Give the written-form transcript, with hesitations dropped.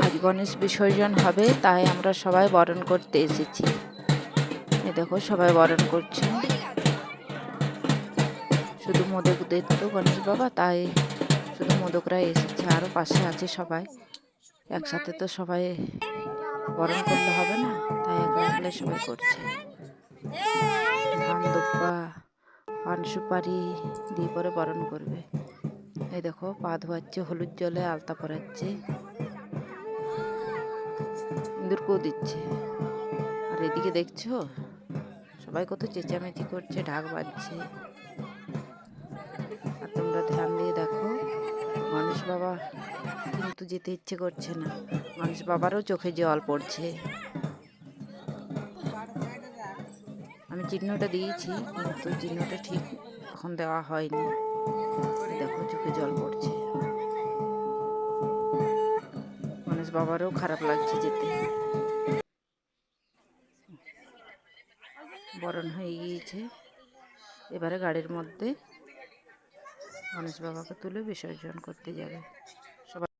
আজ গণেশ বিসর্জন হবে, তাই আমরা সবাই বরণ করতে এসেছি। এ দেখো সবাই বরণ করছে। শুধু মোদক দিত গণেশ বাবা, তাই শুধু মোদকরাই এসেছে, আরও পাশে আছে সবাই। একসাথে তো সবাই বরণ করলে হবে না, তাই একলা একলাই সবাই করছে। ধান দুব্বা পান সুপারি দিয়ে পরে বরণ করবে। এই দেখো পা ধোয়াচ্ছে, হলুদ জলে আলতা পরাচ্ছে, ইঁদুরকেও দিচ্ছে। আর এদিকে দেখছো সবাই কত চেঁচামেচি করছে, ঢাক বাজছে। আর তোমরা ধ্যান দিয়ে দেখো, গণেশ বাবা কিন্তু যেতে ইচ্ছে করছে না। গণেশ বাবারও চোখে জল পড়ছে। আমি চিহ্নটা দিয়েছি, কিন্তু চিহ্নটা ঠিক এখন দেওয়া হয়নি। দেখো চোখে জল পড়ছে। গণেশ বাবারও খারাপ লাগছে যেতে। বরণ হয়ে গিয়েছে, এবারে গাড়ির মধ্যে গণেশ বাবাকে তুলে বিসর্জন করতে যাবে।